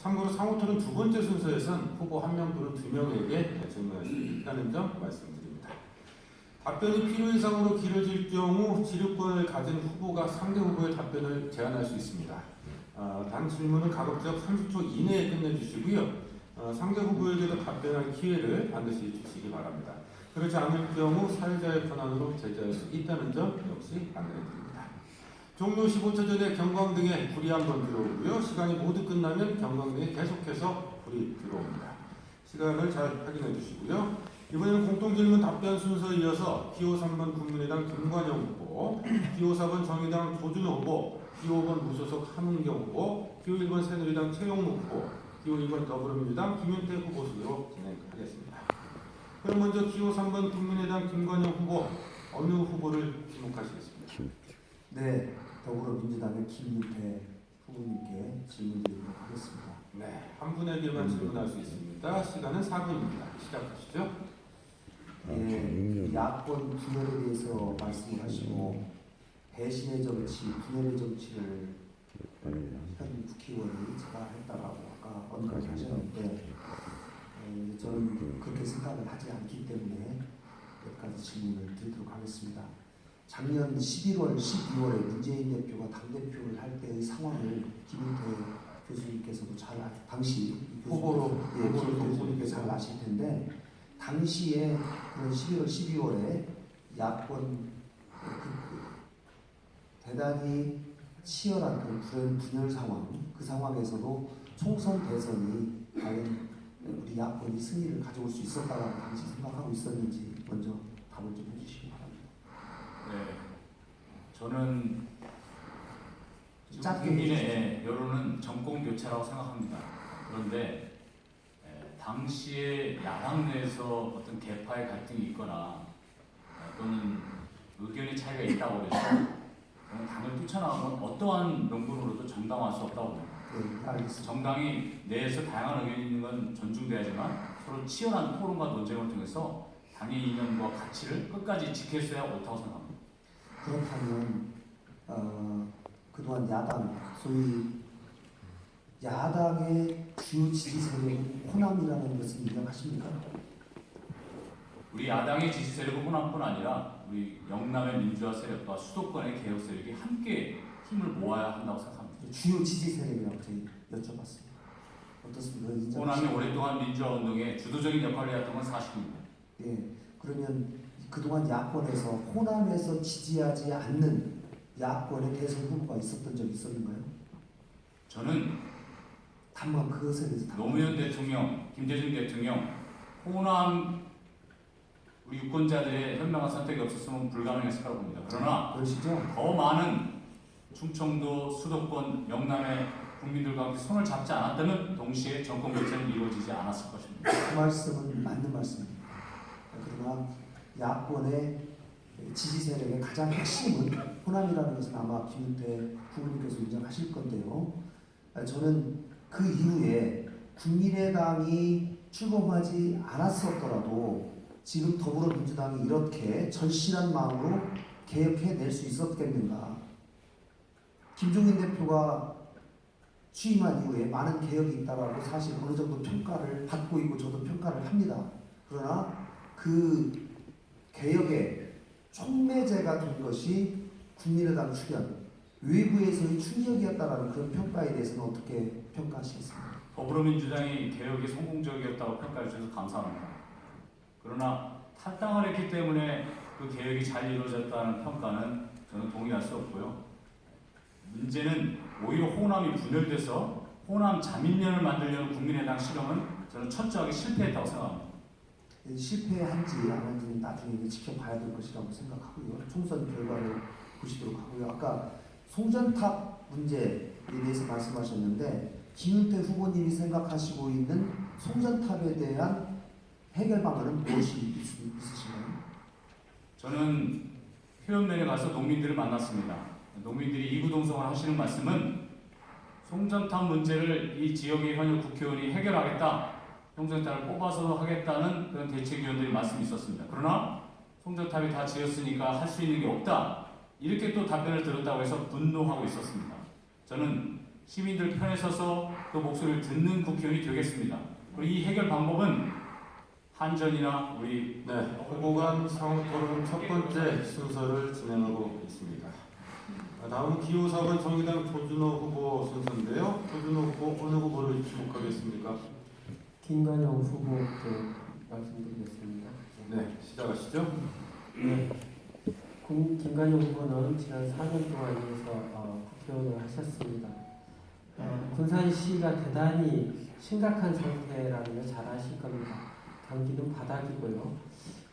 참고로 상호토론 두 번째 순서에서는 후보 한 명 또는 두 명에게 질문할 수 있다는 점 말씀드립니다. 답변이 필요 이상으로 길어질 경우 지류권을 가진 후보가 상대 후보의 답변을 제한할 수 있습니다. 단 질문은 가급적 30초 이내에 끝내주시고요. 상대 후보에게도 답변할 기회를 반드시 주시기 바랍니다. 그렇지 않을 경우 사회자의 권한으로 제재할 수 있다는 점 역시 안내드립니다. 종료 15초 전에 경광등에 불이 한번 들어오고요. 시간이 모두 끝나면 경광등에 계속해서 불이 들어옵니다. 시간을 잘 확인해 주시고요. 이번에는 공통질문 답변 순서에 이어서 기호 3번 국민의당 김관영 후보, 기호 4번 정의당 조준호 후보, 기호 5번 무소속 한은경 후보, 기호 1번 새누리당 최용무 후보, 기호 2번 더불어민주당 김윤태 후보 순으로 진행하겠습니다. 그럼 먼저 기호 3번 국민의당 김관영 후보, 어느 후보를 지목하시겠습니까? 네, 더불어민주당의 김윤태 후보님께 질문드리도록 하겠습니다. 네, 한 분에게만 질문할 수 있습니다. 시간은 4분입니다. 시작하시죠. 예, 야권 분열에 대해서 말씀을 하시고 배신의 정치, 분열의 정치를 현 국회의원이 제가 했다라고 아까 언급을 하셨는데 저는 그렇게 생각을 하지 않기 때문에 몇 가지 질문을 드리도록 하겠습니다. 작년 11월, 12월에 문재인 대표가 당대표를 할 때의 상황을 김윤태 교수님께서도 당시 후보로 김윤태 교수님께서 잘 아실 텐데 당시에 그런 11월, 12월에 야권 대단히 치열한 분열 상황, 그 상황에서도 총선 대선이 과연 우리 야권이 승리를 가져올 수 있었다라고 당시 생각하고 있었는지 먼저 답을 좀 해주시기 바랍니다. 네, 저는 짧게 국민의 여론은 정권 교체라고 생각합니다. 그런데 당시에 야당 내에서 어떤 계파의 갈등이 있거나 또는 의견의 차이가 있다고 해서 저는 당을 뛰쳐나가면 어떠한 명분으로도 정당화할 수 없다고 봅니다. 네, 알겠습니다. 정당이 내에서 다양한 의견이 있는 건 존중돼야지만 서로 치열한 토론과 논쟁을 통해서 당의 이념과 가치를 끝까지 지켰어야 옳다고 생각합니다. 그렇다면 그동안 야당, 소위 야당의 주요 지지 세력은 호남이라는 것을 인정하십니까? 우리 야당의 지지 세력은 호남뿐 아니라 우리 영남의 민주화 세력과 수도권의 개혁 세력이 함께 힘을 모아야 한다고 생각합니다. 주요 지지 세력이라고 저희 여쭤봤습니다. 어떻습니까? 호남이 오랫동안 민주화 운동에 주도적인 역할을 해왔던 건 사실입니다. 예, 그러면 그동안 야권에서 호남에서 지지하지 않는 야권의 대선 후보가 있었던 적이 있었는가요? 저는 단만 그것에 대해서 노무현 대통령, 김대중 대통령, 호남 우리 유권자들의 현명한 선택이 없었으면 불가능했을 거라고 봅니다. 그러나 그러시죠? 더 많은 충청도, 수도권, 영남의 국민들과 함께 손을 잡지 않았다면 동시에 정권 교체는 이루어지지 않았을 것입니다. 그 말씀은 맞는 말씀입니다. 그러나 야권의 지지 세력의 가장 핵심은 호남이라는 것은 아마 김윤태 후보님께서 인정하실 건데요. 저는 그 이후에 국민의당이 출범하지 않았었더라도 지금 더불어민주당이 이렇게 절실한 마음으로 개혁해낼 수 있었겠는가. 김종인 대표가 취임한 이후에 많은 개혁이 있다라고 사실 어느 정도 평가를 받고 있고 저도 평가를 합니다. 그러나 그 개혁의 촉매제가 된 것이 국민의당 출연, 외부에서의 충격이었다라는 그런 평가에 대해서는 어떻게 평가하시겠습니까? 더불어민주당이 개혁이 성공적이었다고 평가해 주셔서 감사합니다. 그러나 탈당을 했기 때문에 그 개혁이 잘 이루어졌다는 평가는 저는 동의할 수 없고요. 문제는 오히려 호남이 분열돼서 호남 자민련을 만들려는 국민의당 실험은 저는 철저하게 실패했다고 생각합니다. 실패한지 안 한지는 나중에 지켜봐야 될 것이라고 생각하고요. 총선 결과를 보시도록 하고요. 아까 송전탑 문제에 대해서 말씀하셨는데 김윤태 후보님이 생각하시고 있는 송전탑에 대한 해결 방안은 무엇이 있으신가요? 저는 표현면에 가서 농민들을 만났습니다. 농민들이 이구동성을 하시는 말씀은 송전탑 문제를 이 지역의 현역 국회의원이 해결하겠다, 송전탑을 뽑아서 하겠다는 그런 대책위원들이 말씀이 있었습니다. 그러나 송전탑이 다 지었으니까 할 수 있는 게 없다, 이렇게 또 답변을 들었다고 해서 분노하고 있었습니다. 저는 시민들 편에 서서 그 목소리를 듣는 국회의원이 되겠습니다. 그리고 이 해결 방법은 한전이나 우리 네, 후보 간 상호 토론 첫 번째 순서를 진행하고 있습니다. 다음은 기호 4번 정의당 조준호 후보 순서인데요. 조준호 후보 어느 후보를 지목하겠습니까? 김관영 후보께 말씀드리겠습니다. 네, 시작하시죠. 네, 김관영 후보는 지난 4년 동안 국회의원을 하셨습니다. 군산시가 대단히 심각한 상태라는 걸 잘 아실 겁니다. 경기는 바닥이고요.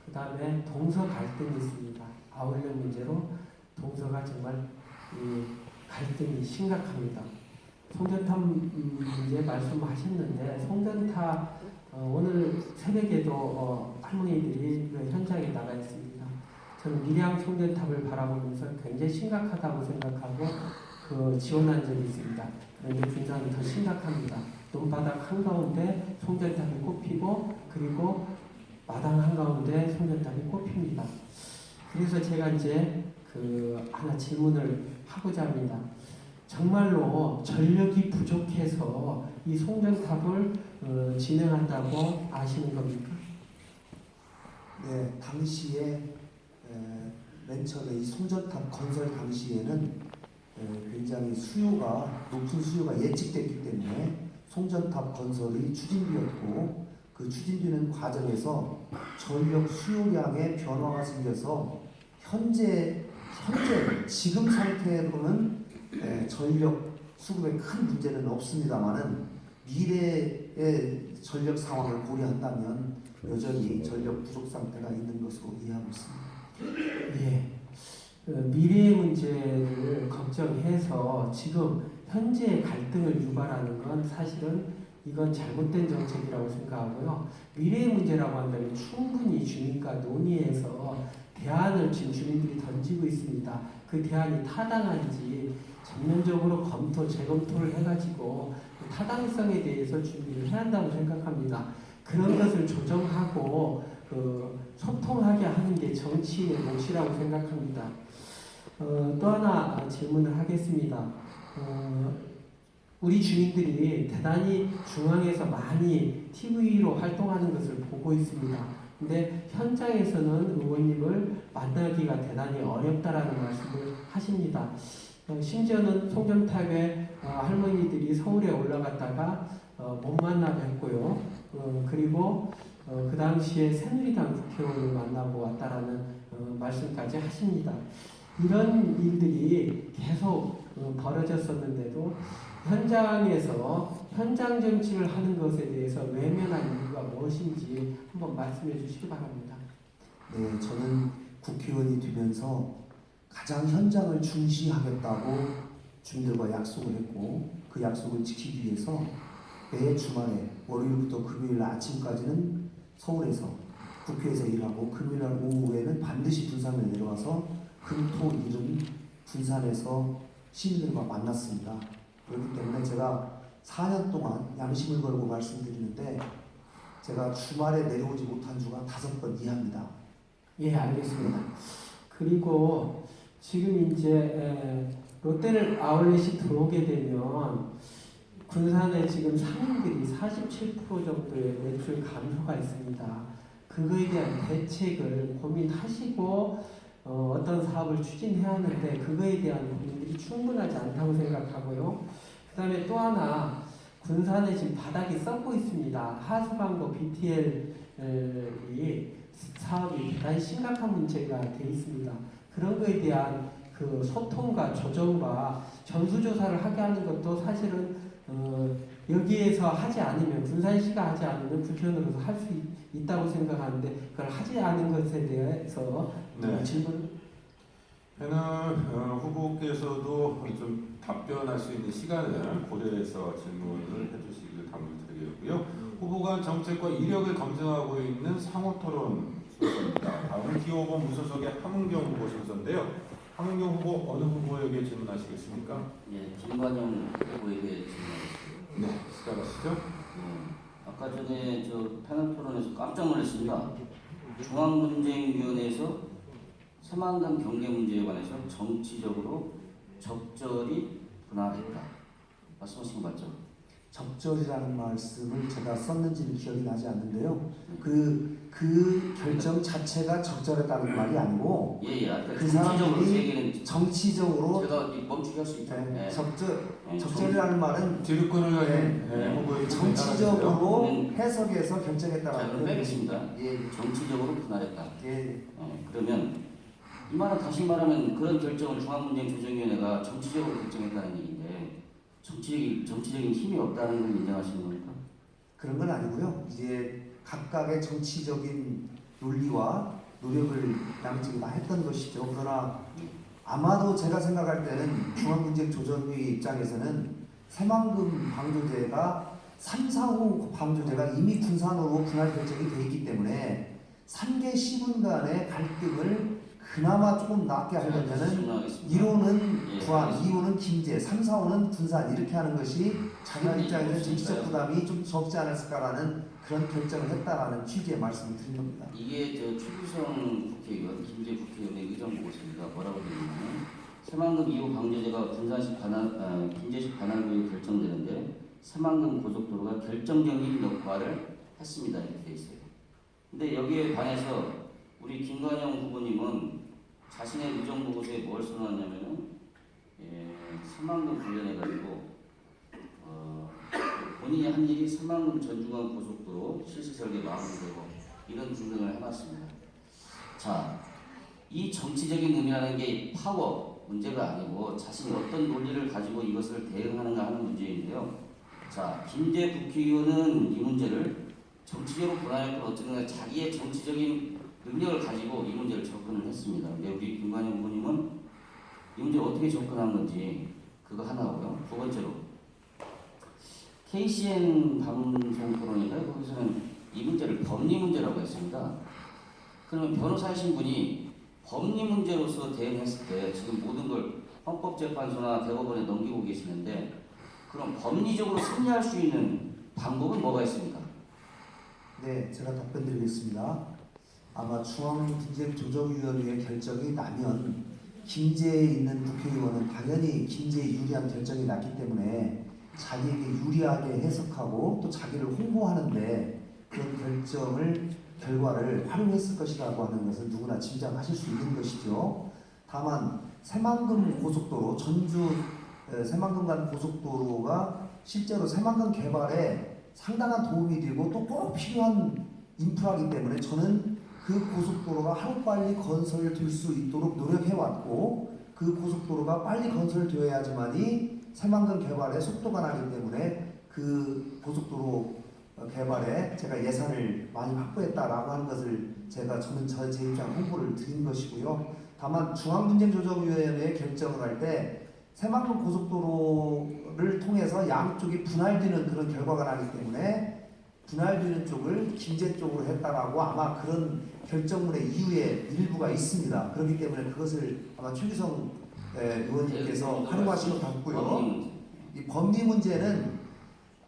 그 다음에 동서 갈등이 있습니다. 아울렛 문제로 동서가 정말 이 갈등이 심각합니다. 송전탑 문제 말씀하셨는데 송전탑 오늘 새벽에도 할머니들이 그 현장에 나가 있습니다. 저는 밀양 송전탑을 바라보면서 굉장히 심각하다고 생각하고 그 지원한 적이 있습니다. 그런데 군산은 더 심각합니다. 논바닥 한가운데 송전탑이 꼽히고 그리고 마당 한가운데 송전탑이 꼽힙니다. 그래서 제가 이제 하나 질문을 하고자 합니다. 정말로 전력이 부족해서 이 송전탑을 진행한다고 아시는 겁니까? 네, 당시에 맨 처음에 이 송전탑 건설 당시에는 굉장히 높은 수요가 예측됐기 때문에 송전탑 건설이 추진되었고 그 추진되는 과정에서 전력 수요량의 변화가 생겨서 현재 지금 상태로는 전력 수급에 큰 문제는 없습니다만은 미래의 전력 상황을 고려한다면 여전히 전력 부족 상태가 있는 것으로 이해하고 있습니다. 예. 미래의 문제를 걱정해서 지금 현재의 갈등을 유발하는 건 사실은 이건 잘못된 정책이라고 생각하고요. 미래의 문제라고 한다면 충분히 주민과 논의해서 대안을 지금 주민들이 던지고 있습니다. 그 대안이 타당한지 전면적으로 재검토를 해가지고 타당성에 대해서 준비를 해야 한다고 생각합니다. 그런 것을 조정하고 소통하게 하는 게 정치의 몫이라고 생각합니다. 또 하나 질문을 하겠습니다. 우리 주민들이 대단히 중앙에서 많이 TV로 활동하는 것을 보고 있습니다. 근데 현장에서는 의원님을 만나기가 대단히 어렵다라는 말씀을 하십니다. 심지어는 송전탑에 할머니들이 서울에 올라갔다가 못 만나 뵙고요. 그리고 그 당시에 새누리당 국회의원을 만나고 왔다라는 말씀까지 하십니다. 이런 일들이 계속 벌어졌었는데도 현장에서 현장 정치를 하는 것에 대해서 외면한 이유가 무엇인지 한번 말씀해 주시기 바랍니다. 네, 저는 국회의원이 되면서 가장 현장을 중시하겠다고 주민들과 약속을 했고 그 약속을 지키기 위해서 매 주말에 월요일부터 금요일 아침까지는 서울에서 국회에서 일하고 금요일날 오후에는 반드시 군산에 내려와서 금토일은 군산에서 시민들과 만났습니다. 그렇기 때문에 제가 4년 동안 양심을 걸고 말씀드리는데 제가 주말에 내려오지 못한 주가 5번 이하입니다. 예, 알겠습니다. 그리고 지금 이제 롯데를 아울렛이 들어오게 되면 군산에 지금 상인들이 47% 정도의 매출 감소가 있습니다. 그거에 대한 대책을 고민하시고 어떤 사업을 추진해야 하는데 그거에 대한 고민들이 충분하지 않다고 생각하고요. 그 다음에 또 하나 군산에 지금 바닥이 썩고 있습니다. 하수방도 BTL이 사업이 대단히 심각한 문제가 되어 있습니다. 그런 거에 대한 그 소통과 조정과 전수조사를 하게 하는 것도 사실은 여기에서 하지 않으면 군산시가 하지 않으면 국회의원으로서 할 수 있다고 생각하는데 그걸 하지 않은 것에 대해서 네. 질문. 저는 후보께서도 좀 답변할 수 있는 시간을 고려해서 질문을 해주시기를 당부드리고요. 후보가 정책과 이력을 검증하고 있는 상호토론 순서입니다. 다음은 기호 5번 무소속의 함은경 후보 순서인데요. 함은경 후보 어느 후보에게 질문하시겠습니까? 예, 김관영 후보에게 질문하겠습니다. 네, 시작하시죠. 예, 아까 전에 저 패널 토론에서 깜짝 놀랐습니다. 중앙분쟁위원회에서 새만금 경계 문제에 관해서 정치적으로 적절히 분할했다. 말씀하신 거 맞죠? 적절이라는 말씀을 제가 썼는지는 기억이 나지 않는데요. 그 결정 자체가 적절했다는 말이 아니고 예. 아까 그 정치적으로 사람들이 제 얘기는 정치적으로 제가 멈추게 할 수 있죠. 네, 예. 예, 적절이라는 말은 지류권을 가진 네. 후보의 정치적으로 음. 해석해서 자, 결정했다라는 그럼 빼겠습니다. 예, 정치적으로 분할했다. 예, 그러면 이 말은 다시 말하면 그런 결정을 중앙문제조정위원회가 정치적으로 결정했다는 얘기인데 정치적인 힘이 없다는 걸 인정하시는 겁니까? 그런 건 아니고요. 이제 각각의 정치적인 논리와 노력을 양측이 다 했던 것이죠. 그러나 아마도 제가 생각할 때는 중앙문제조정위 입장에서는 새만금 방조제가 3, 4호 방조제가 이미 군산으로 분할 결정이 되어 있기 때문에 3개 시군 간의 갈등을 그나마 조금 낫게 하려면은 질문하겠습니다. 1호는 예, 부안, 알겠습니다. 2호는 김제, 3, 4호는 군산 이렇게 하는 것이 자기들 예, 입장에서 정치적 그렇습니까요? 부담이 좀 적지 않았을까라는 그런 결정을 했다라는 취지의 말씀을 드린 겁니다. 이게 최규성 국회의원, 김재 국회의원의 의정 보고서입니다. 뭐라고 되어 있냐면 새만금 2호 방조제가 군산시 김제시 관할구에 결정되는데 새만금 고속도로가 결정적인 역할을 했습니다. 이렇게 되어 있어요. 근데 여기에 관해서 우리 김관영 후보님은 자신의 의정 보고서에 뭘 써놨냐면은 새만금 관련해가지고 본인이 한 일이 새만금 전중앙 고속도로 실시 설계 마무리되고 이런 등등을 해놨습니다. 자, 이 정치적인 의미라는 게 파워 문제가 아니고 자신이 어떤 논리를 가지고 이것을 대응하는가 하는 문제인데요. 자, 김재 국회의원은 이 문제를 정치적으로 분할했건 어쨌든 자기의 정치적인 능력을 가지고 이 문제를 접근을 했습니다. 근데 우리 김관영 후보님은 이 문제를 어떻게 접근한 건지 그거 하나고요. 두 번째로 KCN 방송 토론인가요? 거기서는 이 문제를 법리 문제라고 했습니다. 그러면 변호사이신 분이 법리 문제로서 대응했을 때 지금 모든 걸 헌법재판소나 대법원에 넘기고 계시는데 그럼 법리적으로 승리할 수 있는 방법은 뭐가 있습니까? 네, 제가 답변 드리겠습니다. 아마 중앙분쟁조정위원회의 결정이 나면 김제에 있는 국회의원은 당연히 김제에 유리한 결정이 났기 때문에 자기에게 유리하게 해석하고 또 자기를 홍보하는데 그런 결과를 활용했을 것이라고 하는 것은 누구나 짐작하실 수 있는 것이죠. 다만 새만금 고속도로 전주 새만금 간 고속도로가 실제로 새만금 개발에 상당한 도움이 되고 또 꼭 필요한 인프라이기 때문에 저는 그 고속도로가 하루빨리 건설될 수 있도록 노력해왔고 그 고속도로가 빨리 건설되어야지만이 새만금 개발에 속도가 나기 때문에 그 고속도로 개발에 제가 예산을 많이 확보했다라고 하는 것을 저는 제 입장 홍보를 드린 것이고요. 다만 중앙분쟁조정위원회에 결정을 할 때 새만금 고속도로를 통해서 양쪽이 분할되는 그런 결과가 나기 때문에 분할되는 쪽을 김제 쪽으로 했다라고 아마 그런 결정문의 이유에 일부가 있습니다. 그렇기 때문에 그것을 아마 최규성 의원님께서 활용하신 것 같고요. 이 법리 문제는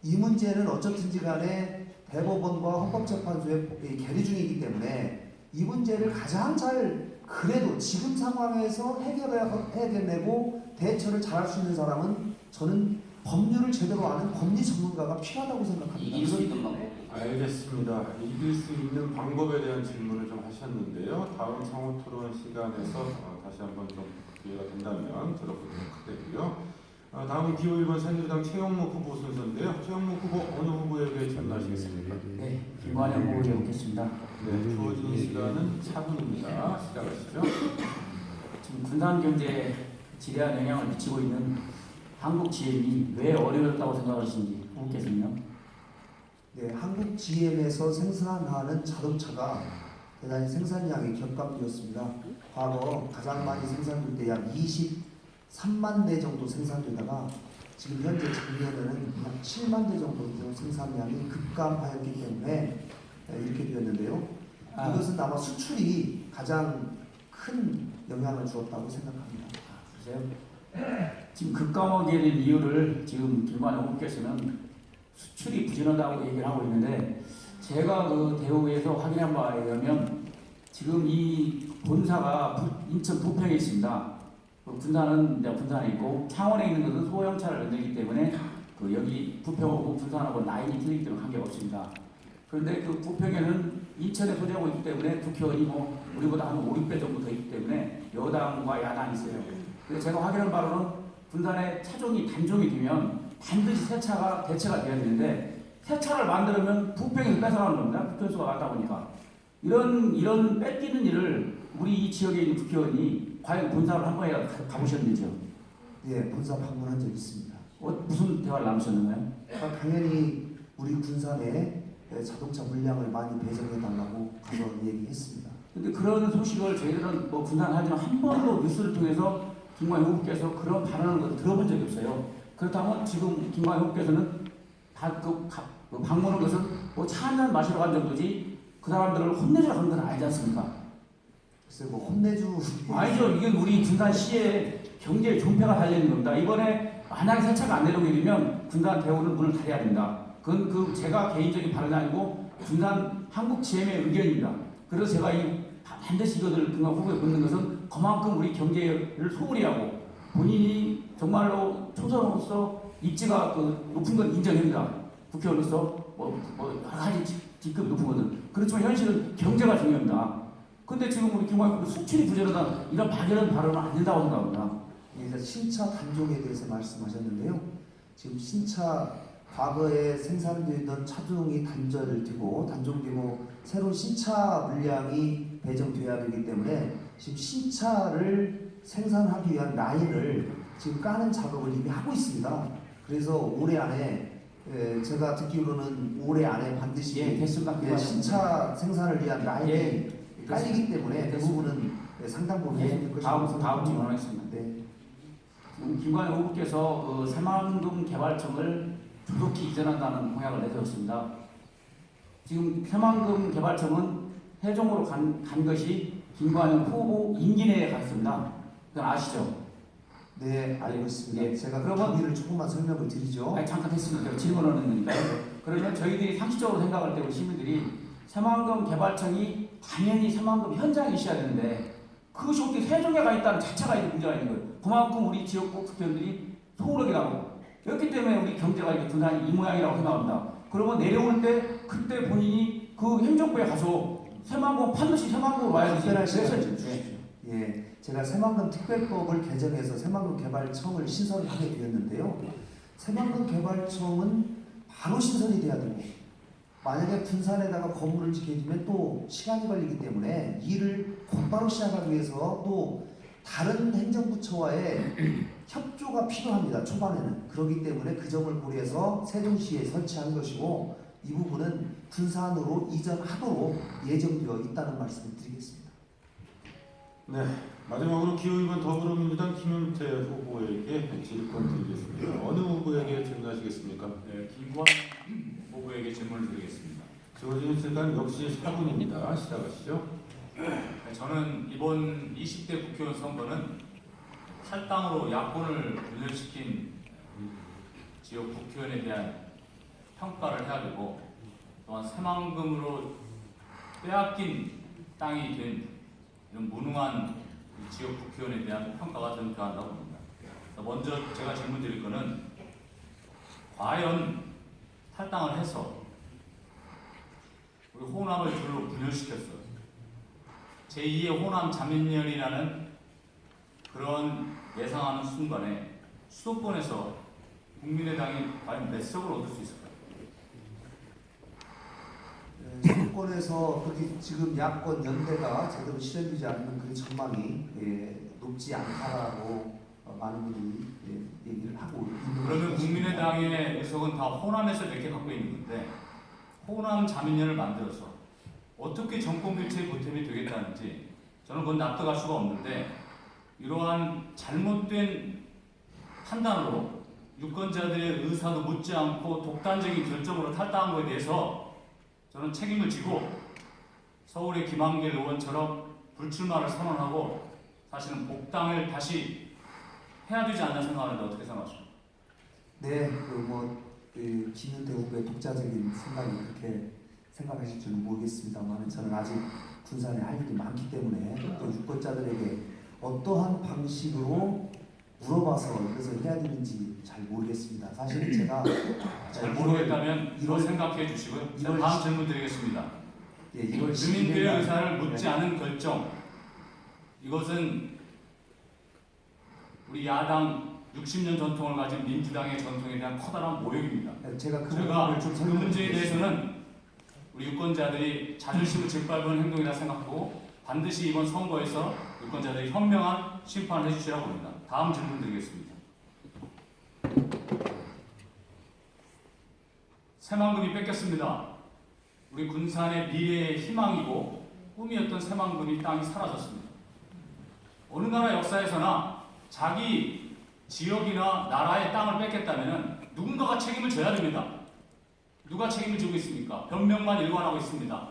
이 문제는 어쨌든지 간에 대법원과 헌법재판소의 계류 중이기 때문에 이 문제를 가장 잘 그래도 지금 상황에서 해결내고 대처를 잘할 수 있는 사람은 저는 법률을 제대로 아는 법리 전문가가 필요하다고 생각합니다. 이길 수 있는 방법. 알겠습니다. 이길 수 있는 방법에 대한 질문을 좀 하셨는데요. 다음 상호 토론 시간에서 다시 한번 좀 기회가 된다면 들어보도록 하겠고요. 다음은 기호 1번 새누리당 최영목 후보 순서인데요. 최영목 후보 어느 후보에게 질문하시겠습니까? 네, 김관영 후보에 묻겠습니다. 네, 주어진 시간은 4분입니다. 시작하시죠. 지금 군산 경제에 지대한 영향을 미치고 있는 한국 GM이 왜 어려웠다고 생각하시는지 후보께서는요? 네, 한국 GM에서 생산하는 자동차가 대단히 생산량이 격감되었습니다. 과거 가장 많이 생산될 때 약 23만 대 정도 생산되다가 지금 현재 작년에는 약 7만 대 정도 생산량이 급감하였기 때문에 이렇게 되었는데요. 이것은 아마 수출이 가장 큰 영향을 주었다고 생각합니다. 그래서요? 지금 급감하게 된 이유를 지금 김관영 후보께서는 수출이 부진하다고 얘기를 하고 있는데 제가 그 대우에서 확인한 바에 의하면 지금 이 본사가 인천 부평에 있습니다. 군산은 이제 군산에 있고 창원에 있는 것은 소형차를 만들기 때문에 그 여기 부평하고 군산하고 라인이 틀리기 때문에 관계가 없습니다. 그런데 그 부평에는 인천에 소재하고 있기 때문에 국회의원이 뭐 우리보다 한 5, 6배 정도 더 있기 때문에 여당과 야당이 있어요. 그래서 제가 확인한 바로는 군산에 차종이 단종이 되면 반드시 새 차가 대체가 돼야 되는데 새 차를 만들면 부평에서 뺏어가는 겁니다. 국회수가 갔다 보니까 이런 뺏기는 일을 우리 이 지역에 있는 국회의원이 과연 군산을 한 번에 가보셨는지요? 예, 본사 방문한 적 있습니다. 무슨 대화를 나누셨나요? 당연히 우리 군산에 자동차 물량을 많이 배정해달라고 가서 얘기했습니다. 근데 그런 소식을 저희들은 뭐 군산하지만 한 번도 뉴스를 통해서 김광현 후보께서 그런 발언을 들어본 적이 없어요. 그렇다면 지금 김광현 후보께서는 방문한 것은 뭐 차 한잔 마시러 간 정도지 그 사람들을 혼내주러 간 건 아니지 않습니까? 글쎄 뭐 혼내주 아니죠. 이건 우리 군산시의 경제 존폐가 달려있는 겁니다. 이번에 만약에 새 차가 안 내려오게 되면 군산 대우는 문을 닫아야 됩니다. 그건 제가 개인적인 발언이 아니고 군산 한국 GM의 의견입니다. 그래서 제가 반드시 이것을 김광현 후보에 묻는 것은 그만큼 우리 경제를 소홀히 하고 본인이 정말로 초선으로서 입지가 높은 건 인정합니다. 국회의원으로서 뭐 여러 가지 직급이 높은 것은 그렇지만 현실은 경제가 중요합니다. 근데 지금 우리 김광현 후보 수출이 부재하다 이런 막연한 발언은 안 된다고 생각합니다. 이제 신차 단종에 대해서 말씀하셨는데요. 지금 신차 과거에 생산되던 차종이 단종되고 새로운 신차 물량이 배정돼야 되기 때문에 지금 신차를 생산하기 위한 라인을 지금 까는 작업을 이미 하고 있습니다. 그래서 올해 안에 제가 듣기로는 올해 안에 반드시 신차 생산을 위한 라인이 깔리기 때문에 그 부분은 상당 부분 해소될 것이라고 다음 질문 하겠습니다. 네. 김광현 후보께서 새만금 개발청을 조속히 이전한다는 공약을 내세웠습니다. 지금 새만금 개발청은 해종으로 간 것이 김광현 후보 임기 내에 갔습니다. 그건 아시죠? 네, 알고 있습니다. 예. 제가 그러면- 경위를 조금만 설명을 드리죠. 아니, 잠깐 했습니다. 제가 질문하는 거니까요. 그러면 저희들이 상식적으로 생각할 때 우리 시민들이 새만금 개발청이 당연히 새만금 현장에 있어야 되는데 그것이 어떻게 세종에 가 있다는 자체가 문제가 있는 거예요. 그만큼 우리 지역구 국회의원들이 소홀하게 나고 그렇기 때문에 우리 경제가 이렇게 군산이 이 모양이라고 생각합니다. 그러면 내려올 때 그때 본인이 그 행정부에 가서 새만금 판듯이 새만금으로 와야 되지. 특별한 시간을 그래서- 주십시오. 예, 제가 새만금 특별법을 개정해서 새만금 개발청을 신설을 하게 되었는데요. 새만금 개발청은 바로 신설이 돼야 되고 만약에 군산에다가 건물을 짓게 되면 또 시간이 걸리기 때문에 일을 곧바로 시작하기 위해서 또 다른 행정부처와의 협조가 필요합니다. 초반에는. 그렇기 때문에 그 점을 고려해서 세종시에 설치한 것이고 이 부분은 군산으로 이전하도록 예정되어 있다는 말씀을 드리겠습니다. 네, 마지막으로 기호위원 더불어민주당 김용태 후보에게 질의권 드리겠습니다. 어느 후보에게 질문하시겠습니까? 네, 김광현 후보에게 질문을 드리겠습니다. 주어진 시간 역시 4분입니다. 시작하시죠. 네, 저는 이번 20대 국회의원 선거는 탈당으로 야권을 분열시킨 지역 국회의원에 대한 평가를 해야 되고 또한 새만금으로 빼앗긴 땅이 된 이런 무능한 지역 국회의원에 대한 평가가 저는 필요한다고 봅니다. 먼저 제가 질문 드릴 거는 과연 탈당을 해서 우리 호남을 둘로 분열시켰어요. 제2의 호남 자민련이라는 그런 예상하는 순간에 수도권에서 국민의당이 과연 몇 석을 얻을 수 있을까요? 수도권에서 그렇게 지금 야권 연대가 제대로 실현되지 않는 그런 전망이 높지 않다라고 많은 분들이 얘기를 하고 있는 그러면 것입니다. 국민의당의 의석은 다 호남에서 몇 개 갖고 있는 건데 호남 자민련을 만들어서 어떻게 정권 교체의 보탬이 되겠다는지 저는 그건 납득할 수가 없는데 이러한 잘못된 판단으로 유권자들의 의사도 묻지 않고 독단적인 결정으로 탈당한 것에 대해서 저는 책임을 지고 서울의 김한길 의원처럼 불출마를 선언하고 사실은 복당을 다시 해야 되지 않나 생각하는데 어떻게 생각하십니까? 네, 김윤태 후보의 독자적인 생각이 그렇게 생각하실 줄은 모르겠습니다만 저는 아직 군산에 할 일이 많기 때문에 또 유권자들에게 어떠한 방식으로 물어봐서 이것을 해야 되는지 잘 모르겠습니다. 사실 제가 잘 모르겠다면 이걸 1월 생각해 주시고요. 자, 1월 다음 질문 드리겠습니다. 예, 1월 주민들의 12일 의사를 묻지 않은 결정, 이것은 우리 야당 60년 전통을 가진 민주당의 전통에 대한 커다란 모욕입니다. 제가 그 제가 부분을 좀 그 설명해 문제에 드리겠습니다. 대해서는 우리 유권자들이 자존심을 짓밟은 행동이라 생각하고 반드시 이번 선거에서 유권자들이 현명한 심판을 해주시라고 합니다. 다음 질문 드리겠습니다. 새만금이 뺏겼습니다. 우리 군산의 미래의 희망이고 꿈이었던 새만금이 땅이 사라졌습니다. 어느 나라 역사에서나 자기 지역이나 나라의 땅을 뺏겼다면 누군가가 책임을 져야 됩니다. 누가 책임을 지고 있습니까? 변명만 일관하고 있습니다.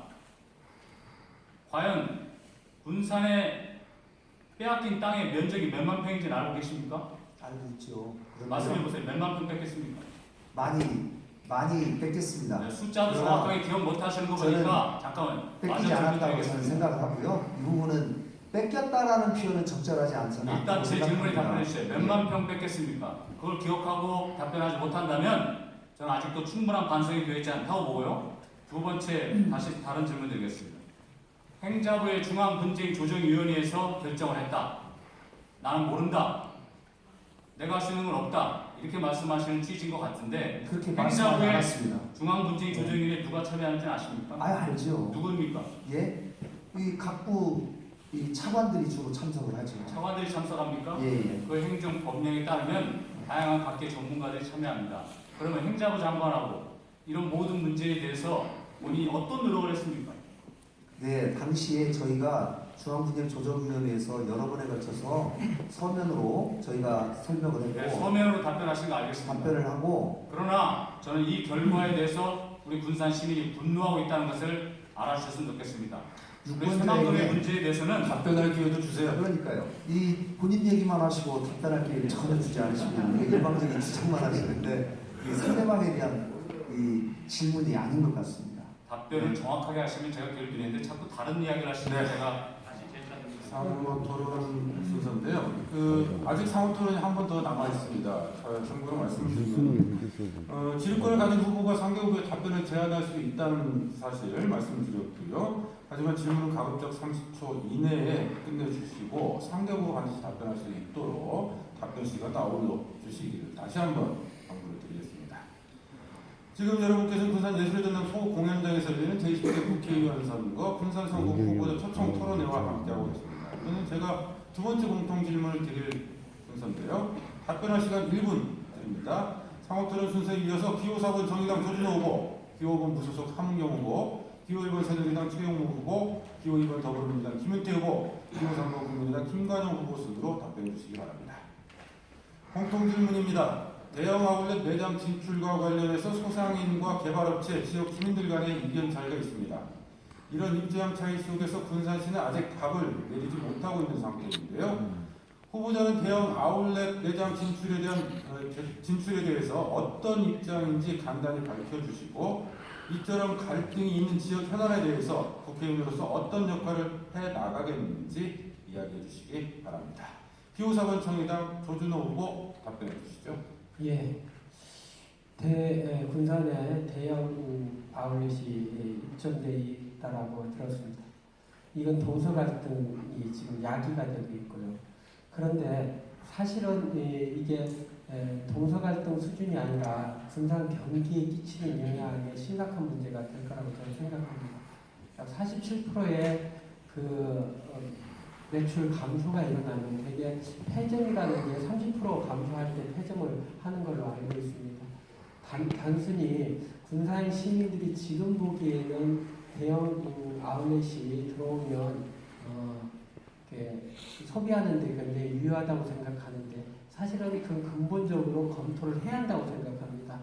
과연 군산에 빼앗긴 땅의 면적이 몇만 평인지 알고 계십니까? 알고 있죠. 말씀해 보세요. 몇만 평 뺏겼습니까? 많이 뺏겼습니다. 네, 숫자도 그러나 정확하게 기억 못 하시는 거 보니까 잠깐만 뺏기지 않았다고 저는 생각을 하고요. 이 부분은 뺏겼다라는 표현은 적절하지 않잖아요. 일단 제 질문에 답변해 주세요. 몇만 평 뺏겼습니까? 그걸 기억하고 답변하지 못한다면 저는 아직도 충분한 반성이 되어 있지 않다고 보고요. 두 번째 다시 다른 질문 드리겠습니다. 행자부의 중앙분쟁조정위원회에서 결정을 했다. 나는 모른다. 내가 할 수 있는 건 없다. 이렇게 말씀하시는 취지인 것 같은데 그렇게 말씀하지 행자부의 않았습니다. 중앙분쟁조정위원회 누가 참여하는지 아십니까? 알죠. 누구입니까? 예, 이 각부 이 차관들이 주로 참석을 하죠. 차관들이 참석합니까? 예. 그 행정법령에 따르면 다양한 각계 전문가들이 참여합니다. 그러면 행자부 장관하고 이런 모든 문제에 대해서 본인이 어떤 노력을 했습니까? 네, 당시에 저희가 중앙분쟁조정위원회에서 여러 번에 걸쳐서 서면으로 저희가 설명을 했고 네, 서면으로 답변하신 거 알겠습니다. 답변을 하고 그러나 저는 이 결과에 대해서 우리 군산 시민이 분노하고 있다는 것을 알아주셨으면 좋겠습니다. 우리 새만금의 유권자에게 문제에 대해서는 답변할 기회도 주세요. 그러니까요. 이 본인 얘기만 하시고 답변할 기회를 전혀 주지 않으시고 일방적인 주장만 하시는데 이 상대방에 대한 이 질문이 아닌 것 같습니다. 답변을 정확하게 하시면 제가 기회를 드리는데 자꾸 다른 이야기를 하시면 네. 제가 다시 제가 상호 토론 순서인데요. 아직 상호 토론이 한 번 더 남아 있습니다. 참고로 말씀드리면 지휘권을 가진 후보가 상대 후보의 답변을 제한할 수 있다는 사실 말씀드렸고요. 하지만 질문은 가급적 30초 이내에 끝내주시고 상대 후보가 반드시 답변할 수 있도록 답변 시간을 아울러 주시기를 다시 한번 당부를 드리겠습니다. 지금 여러분께서는 군산 예술의 전당 소공연장에서 열리는 제20대 국회의원 선거 군산 선거 후보자 초청 토론회와 함께하고 계십니다. 이는 제가 두 번째 공통 질문을 드릴 순서인데요. 답변할 시간 1분 드립니다. 상호 토론 순서에 이어서 기호 4번 정의당 조준호 후보, 기호 5번 무소속 함은경 후보, 기호 1번 새누리당 최용호 후보, 기호 2번 더불어민주당 김은태 후보, 기호 3번 국민의당 김관영 후보 순으로 답변해 주시기 바랍니다. 공통 질문입니다. 대형 아울렛 매장 진출과 관련해서 소상인과 개발업체, 지역 주민들 간의 이견 차이가 있습니다. 이런 입장 차이 속에서 군산시는 아직 답을 내리지 못하고 있는 상태인데요. 후보자는 대형 아울렛 매장 진출에 대해서 어떤 입장인지 간단히 밝혀주시고 이처럼 갈등이 있는 지역 현안에 대해서 국회의원으로서 어떤 역할을 해나가겠는지 이야기해 주시기 바랍니다. 기호 4번 정의당 조준호 후보 답변해 주시죠. 예. 군산에 대형 아울렛이 입점돼 있다라고 들었습니다. 이건 동서 갈등이 지금 야기가 되고 있고요. 그런데 사실은 이게 동서 갈등 수준이 아니라 군산 경기에 끼치는 영향에 심각한 문제가 될 거라고 저는 생각합니다. 약 47%의 매출 감소가 일어나면 되게 폐점이라는 게 30% 감소할 때 폐점을 하는 걸로 알고 있습니다. 단순히 군산 시민들이 지금 보기에는 대형 아울렛이 들어오면 소비하는 데 굉장히 유효하다고 생각하는데 사실은 그 근본적으로 검토를 해야 한다고 생각합니다.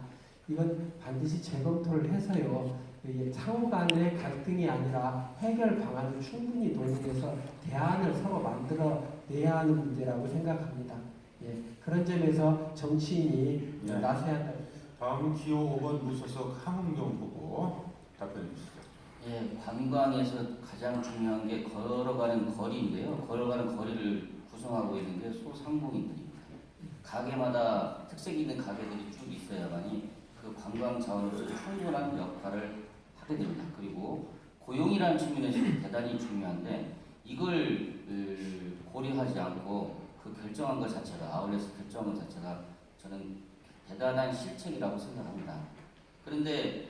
이건 반드시 재검토를 해서요. 이게 상호 간의 갈등이 아니라 해결 방안을 충분히 논의해서 대안을 서로 만들어 내야 하는 문제라고 생각합니다. 예, 그런 점에서 정치인이 네. 나서야 한다. 다음은 기호 5번 무소속 함은경 후보 답변해 주시죠. 예, 관광에서 가장 중요한 게 걸어가는 거리인데요. 걸어가는 거리를 구성하고 있는 게 소상공인들입니다. 가게마다 특색 있는 가게들이 쭉 있어야만이 그 관광 자원으로서 충분한 역할을 하게 됩니다. 그리고 고용이라는 측면에서 대단히 중요한데 이걸 고려하지 않고 그 결정한 것 자체가 아울렛을 결정한 것 자체가 저는 대단한 실책이라고 생각합니다. 그런데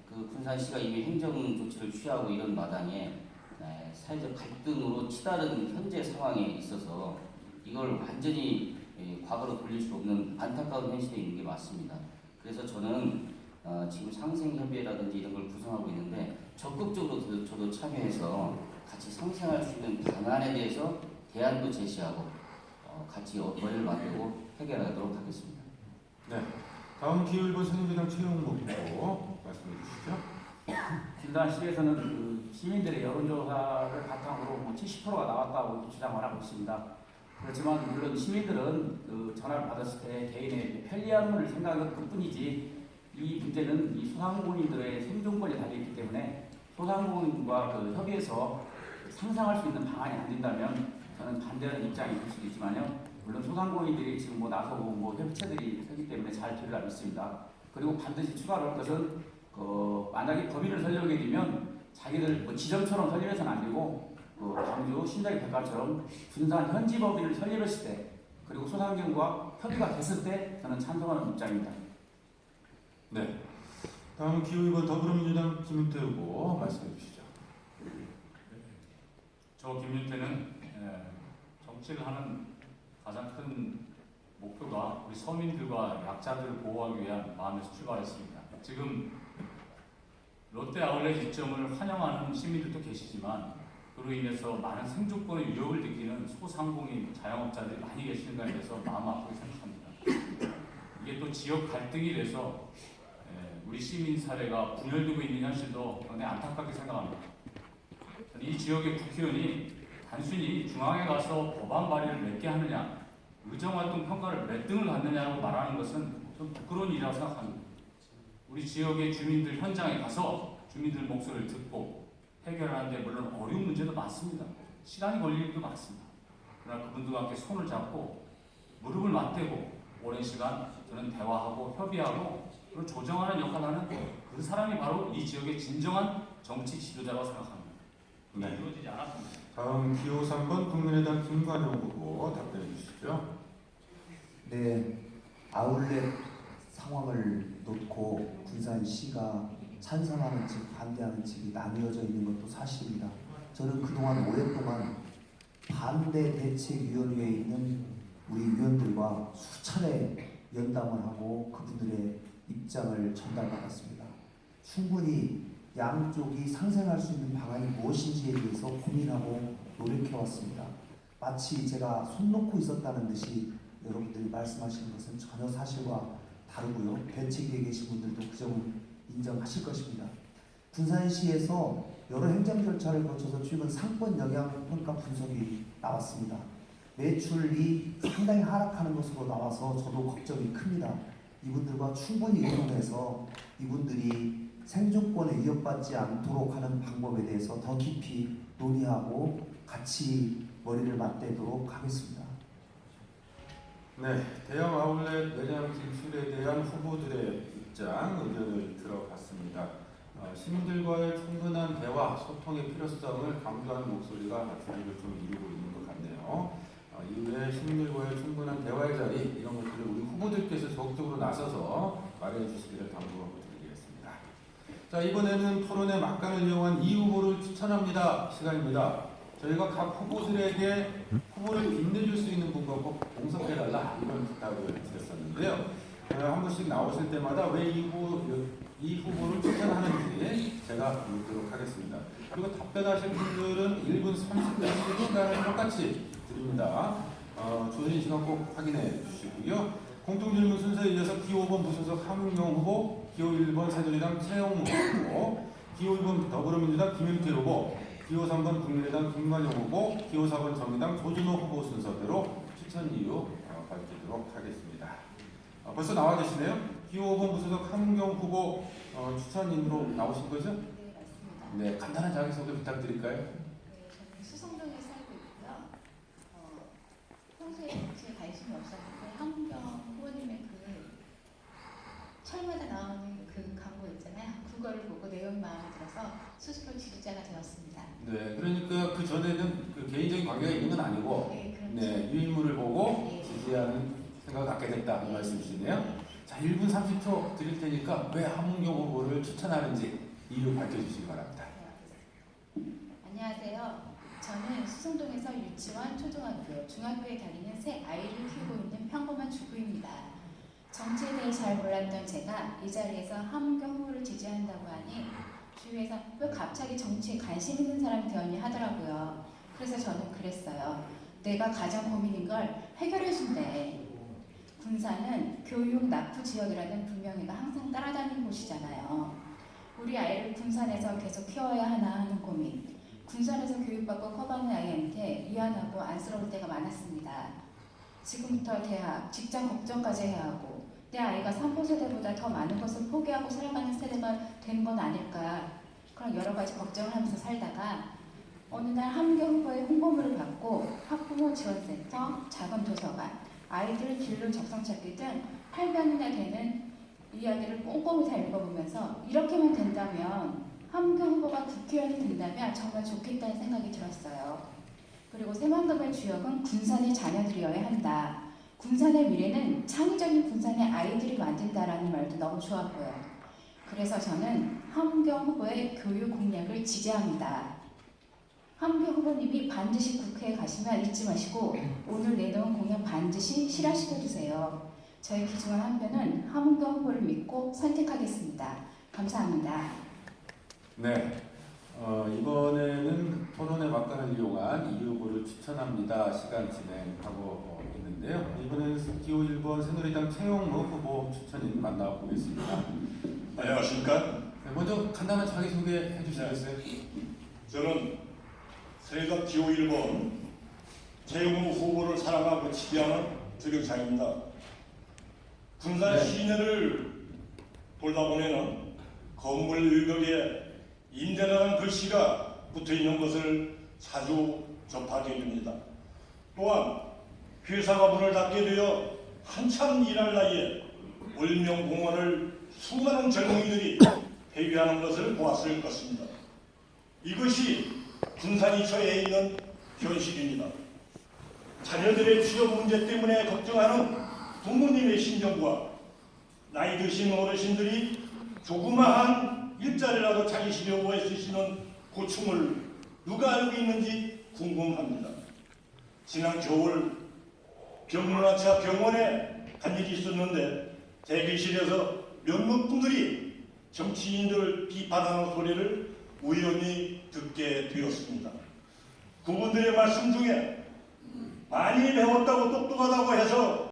그 군산시가 이미 행정 조치를 취하고 이런 마당에 사회적 갈등으로 치달은 현재 상황에 있어서 이걸 완전히 과거로 돌릴 수 없는 안타까운 현실에 있는 게 맞습니다. 그래서 저는 지금 상생협의회라든지 이런 걸 구성하고 있는데 적극적으로 저도 참여해서 같이 상생할 수 있는 방안에 대해서 대안도 제시하고 같이 머리를 만들고 해결하도록 하겠습니다. 네. 다음 기호 1번 새누리당 최용목 후보 말씀해 주시죠. 군산시에서는 그 시민들의 여론조사를 바탕으로 뭐 70%가 나왔다고 주장을 하고 있습니다. 그렇지만 물론 시민들은 그 전화를 받았을 때 개인의 편리함을 생각할 뿐이지 이 문제는 이 소상공인들의 생존권이 달려있기 때문에 소상공인과 그 협의해서 상상할 수 있는 방안이 안 된다면 저는 반대하는 입장이 될 수도 있지만요. 물론 소상공인들이 지금 뭐 나서고 뭐 협의체들이 서기 때문에 잘 되리라 믿습니다. 그리고 반드시 추가로 할 것은 만약에 법인을 설립하게 되면 자기들 뭐 지점처럼 설립해서는 안 되고 광주 신자기 백화처럼 군산 현지 법인을 설립했을 때 그리고 소상공인과 협의가 됐을 때 저는 찬성하는 입장입니다. 네. 다음 기호 2번 더불어민주당 김윤태 후보 말씀해 주시죠. 저 김윤태는 정치를 하는 가장 큰 목표가 우리 서민들과 약자들을 보호하기 위한 마음에서 출발했습니다. 지금 롯데 아울렛 입점을 환영하는 시민들도 계시지만 그로 인해서 많은 생존권의 위협을 느끼는 소상공인 자영업자들이 많이 계시는 것에 대해서 마음 아프게 생각합니다. 이게 또 지역 갈등이 돼서 우리 시민 사회가 분열되고 있는 현실도 굉장히 안타깝게 생각합니다. 이 지역의 국회의원이 단순히 중앙에 가서 법안 발의를 몇 개 하느냐, 의정활동 평가를 몇 등을 받느냐고 말하는 것은 좀 부끄러운 일이라고 생각합니다. 우리 지역의 주민들 현장에 가서 주민들 목소리를 듣고 해결하는데 물론 어려운 문제도 많습니다. 시간이 걸릴 일도 많습니다. 그러나 그분들과 함께 손을 잡고 무릎을 맞대고 오랜 시간 저는 대화하고 협의하고 그리고 조정하는 역할을 하는 그 사람이 바로 이 지역의 진정한 정치 지도자라고 생각합니다. 네. 이루어지지 않았습니다. 다음 기호 3번 국민의당 김관영 후보 답변해 주시죠. 네, 아울렛 상황을 놓고 군산시가 찬성하는 측, 반대하는 측이 나뉘어져 있는 것도 사실입니다. 저는 그동안 오랫동안 반대 대책위원회에 있는 우리 위원들과 수차례 연담을 하고 그분들의 입장을 전달받았습니다. 충분히 양쪽이 상생할 수 있는 방안이 무엇인지에 대해서 고민하고 노력해왔습니다. 마치 제가 손 놓고 있었다는 듯이 여러분들이 말씀하시는 것은 전혀 사실과 다르고요. 대책위에 계신 분들도 그 점을 인정하실 것입니다. 군산시에서 여러 행정 절차를 거쳐서 최근 상권 영향 평가 분석이 나왔습니다. 매출이 상당히 하락하는 것으로 나와서 저도 걱정이 큽니다. 이분들과 충분히 의논해서 이분들이 생존권에 위협받지 않도록 하는 방법에 대해서 더 깊이 논의하고 같이 머리를 맞대도록 하겠습니다. 네, 대형 아울렛 매장 진출에 대한 후보들의 입장, 의견을 들어봤습니다. 시민들과의 충분한 대화, 소통의 필요성을 강조하는 목소리가 주류를 좀 이루고 있는 것 같네요. 이후에 시민들과의 충분한 대화의 자리, 이런 것들을 우리 후보들께서 적극적으로 나서서 마련해 주시기를 당부하고 드리겠습니다. 자, 이번에는 토론의 막간을 이용한 이 후보를 추천합니다. 시간입니다. 저희가 각 후보들에게 후보를 빛내줄 수 있는 분과 꼭 동석해달라 이런 부탁을 드렸었는데요. 한 분씩 나오실 때마다 왜 이 후보를 추천하는지 제가 묻도록 하겠습니다. 그리고 답변하실 분들은 1분 30초 시간을 똑같이 드립니다. 주어진 시간 꼭 확인해 주시고요. 공통질문 순서에 이어서 기호 5번 무소속 함용 후보, 기호 1번 새누리당 최영무 후보, 기호 2번 더불어민주당 김윤태 후보, 기호 3번 국민의당 김관영 후보, 기호 4번 정의당 조준호 후보 순서대로 추천 이유 밝히도록 하겠습니다. 벌써 나와 계시네요. 기호 5번 무소속 함경 후보 추천인으로 나오신 거죠? 네, 맞습니다. 네, 간단한 자기소개 부탁드릴까요? 네, 저는 수성동에 살고 있고요. 평소에 정치에 관심이 없었는데 함경 후보님의 그 철마다 나오는 그 광고 있잖아요. 그거를 보고 내용이 마음에 들어서 스스로 지지자가 되었습니다. 네, 그러니까 그 전에는 그 개인적인 관계가 있는 건 아니고, 네, 그렇죠. 네, 유인물을 보고 네. 지지하는 생각을 갖게 됐다 이 말씀이시네요. 자, 1분 30초 드릴 테니까 왜 함은경 후보를 추천하는지 이유 밝혀주시기 바랍니다. 안녕하세요. 저는 수성동에서 유치원, 초등학교, 중학교에 다니는 세 아이를 키우고 있는 평범한 주부입니다. 정치에 대해 잘 몰랐던 제가 이 자리에서 함은경 후보를 지지한다고 하니 주위에서 왜 갑자기 정치에 관심 있는 사람이 되었니 하더라고요. 그래서 저는 그랬어요. 내가 가장 고민인 걸 해결해준대. 군산은 교육 낙후 지역이라는 분명히가 항상 따라다니는 곳이잖아요. 우리 아이를 군산에서 계속 키워야 하나 하는 고민. 군산에서 교육받고 커가는 아이한테 미안하고 안쓰러울 때가 많았습니다. 지금부터 대학, 직장 걱정까지 해야 하고 내 아이가 3호 세대보다 더 많은 것을 포기하고 살아가는 세대가 된 건 아닐까 그런 여러 가지 걱정을 하면서 살다가 어느 날 함경 후보의 홍보물을 받고 학부모 지원센터, 작은 도서관, 아이들 진로 적성 찾기 등 800이나 되는 이야기를 꼼꼼히 다 읽어보면서 이렇게만 된다면 함경 후보가 국회의원이 된다면 정말 좋겠다는 생각이 들었어요. 그리고 새만금의 주역은 군산의 자녀들이어야 한다. 군산의 미래는 창의적인 군산의 아이들이 만든다라는 말도 너무 좋았고요. 그래서 저는 함경 후보의 교육 공약을 지지합니다. 함경 후보님이 반드시 국회에 가시면 잊지 마시고 오늘 내놓은 공약 반드시 실현시켜주세요. 저희 기중한 한 표는 함경 후보를 믿고 선택하겠습니다. 감사합니다. 네, 이번에는 토론의 막간을 이용한 이 후보를 추천합니다 시간 진행하고 있는데요. 이번에는 기호 1번 새누리당 최용무 후보 추천인 만나보겠습니다. 안녕하십니까? 네, 먼저 간단한 자기소개 해주시겠어요? 저는 새누리당 기호 1번 최용무 후보를 사랑하고 지지하는 조경창입니다. 군산 네. 시내를 돌다 보면은 건물 일격에 임대라는 글씨가 붙어있는 것을 자주 접하게 됩니다. 또한 회사가 문을 닫게 되어 한참 일할 나이에 월명공원을 수많은 젊은이들이 폐기하는 것을 보았을 것입니다. 이것이 군산이 처해 있는 현실입니다. 자녀들의 취업 문제 때문에 걱정하는 부모님의 심정과 나이 드신 어르신들이 조그마한 일자리라도 찾으시려고 애쓰시는 고충을 누가 알고 있는지 궁금합니다. 지난 겨울 병문안차 병원에 간 일이 있었는데 대기실에서 몇몇 분들이 정치인들을 비판하는 소리를 우연히 듣게 되었습니다. 그분들의 말씀 중에 많이 배웠다고 똑똑하다고 해서